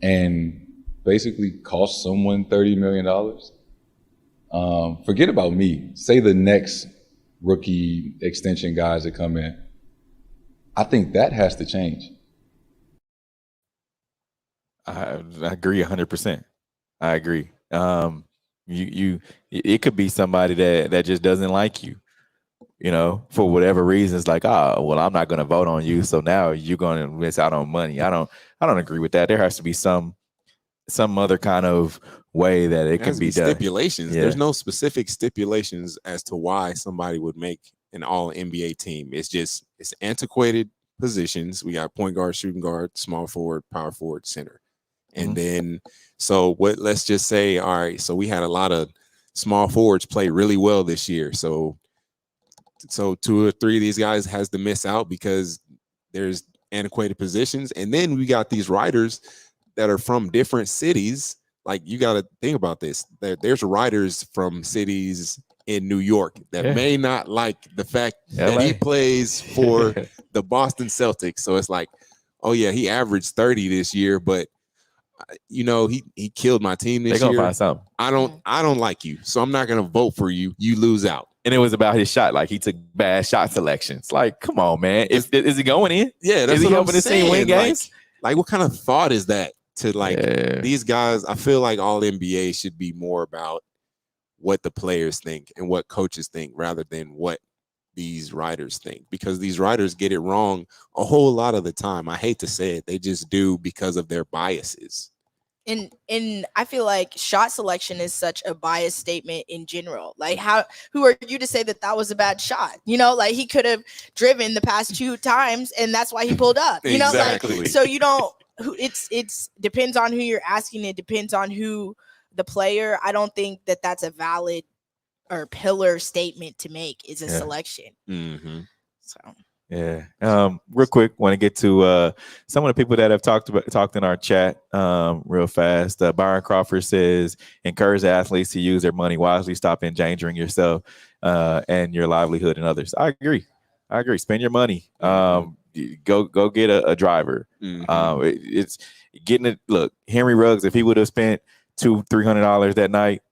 and basically cost someone $30 million. Forget about me. Say the next rookie extension guys that come in. I think that has to change. I agree 100%. I agree. It could be somebody that just doesn't like you, for whatever reasons. Like, well, I'm not going to vote on you, so now you're going to miss out on money. I don't agree with that. There has to be some other kind of way that it can be done. Stipulations. Yeah. There's no specific stipulations as to why somebody would make an All-NBA team. It's antiquated positions. We got point guard, shooting guard, small forward, power forward, center. And then, let's just say, all right, so we had a lot of small forwards play really well this year. So 2 or 3 of these guys has to miss out because there's antiquated positions. And then we got these writers that are from different cities. Like, you got to think about this. There's writers from cities in New York that may not like the fact that he plays for the Boston Celtics. So it's like, oh yeah, he averaged 30 this year, but he killed my team this year. They're gonna find something. I don't like you, so I'm not gonna vote for you. You lose out. And it was about his shot. Like, he took bad shot selections. Like, come on, man. Is he going in? Yeah, that's is he what hoping to see win games? Like, what kind of thought is that? To these guys, I feel like All-NBA should be more about what the players think and what coaches think rather than what these writers think, because these writers get it wrong a whole lot of the time. I hate to say it, they just do because of their biases. And I feel like shot selection is such a biased statement in general. Like, who are you to say that was a bad shot? Like, he could have driven the past 2 times and that's why he pulled up. Exactly. Like, so you don't. It's depends on who you're asking. It depends on who the player. I don't think that's a valid or pillar statement to make is a selection. Mm-hmm. So real quick, want to get to some of the people that have talked in our chat real fast. Byron Crawford says, encourage athletes to use their money wisely, stop endangering yourself and your livelihood and others. I agree. Spend your money. Go get a driver. It's getting it. Look, Henry Ruggs, if he would have spent $200-$300 that night,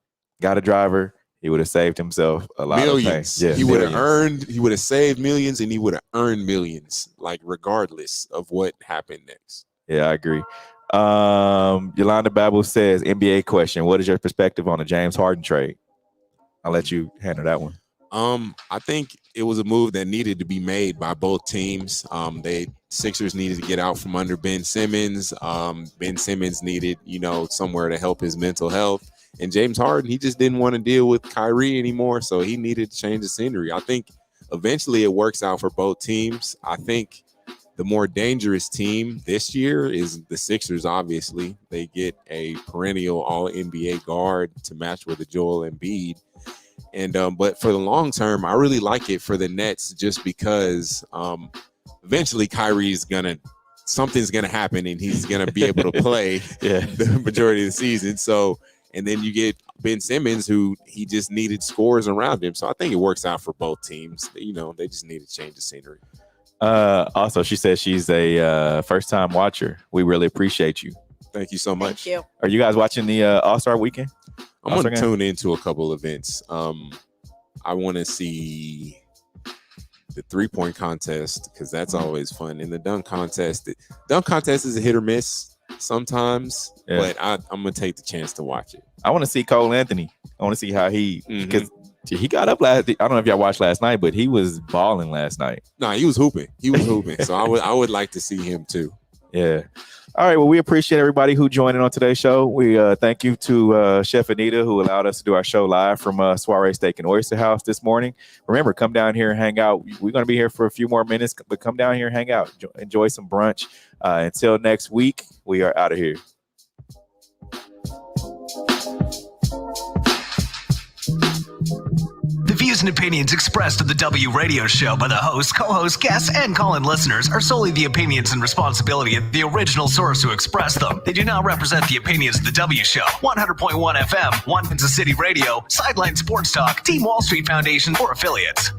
got a driver, he would have saved himself a lot millions. Of things. Yeah, he would have saved millions, and he would have earned millions, like, regardless of what happened next. Yeah, I agree. Yolanda Babel says, NBA question: what is your perspective on the James Harden trade? I'll let you handle that one. I think it was a move that needed to be made by both teams. Sixers needed to get out from under Ben Simmons. Ben Simmons needed, somewhere to help his mental health. And James Harden, he just didn't want to deal with Kyrie anymore, so he needed to change the scenery. I think eventually it works out for both teams. I think the more dangerous team this year is the Sixers, obviously. They get a perennial All-NBA guard to match with a Joel Embiid. And but for the long term, I really like it for the Nets just because eventually something's gonna happen and he's gonna be able to play the majority of the season. So, and then you get Ben Simmons, who he just needed scores around him. So I think it works out for both teams. They just need to change the scenery. Also, she says she's a first-time watcher. We really appreciate you. Thank you so much. Thank you. Are you guys watching the All-Star weekend? I'm going to tune into a couple events. I want to see the 3-point contest because that's always fun. And the dunk contest is a hit or miss sometimes, but I'm going to take the chance to watch it. I want to see Cole Anthony. I want to see how because He got up last. I don't know if y'all watched last night, but he was balling last night. No, he was hooping. So I would like to see him too. Yeah. All right. Well, we appreciate everybody who joined in on today's show. We thank you to Chef Anita, who allowed us to do our show live from Soiree Steak and Oyster House this morning. Remember, come down here and hang out. We're going to be here for a few more minutes, but come down here and hang out. Enjoy some brunch. Until next week, we are out of here. The views and opinions expressed on the W Radio Show by the host, co-host, guests, and call-in listeners are solely the opinions and responsibility of the original source who expressed them. They do not represent the opinions of the W Show, 100.1 FM, One Kansas City Radio, Sideline Sports Talk, Team Wall Street Foundation, or affiliates.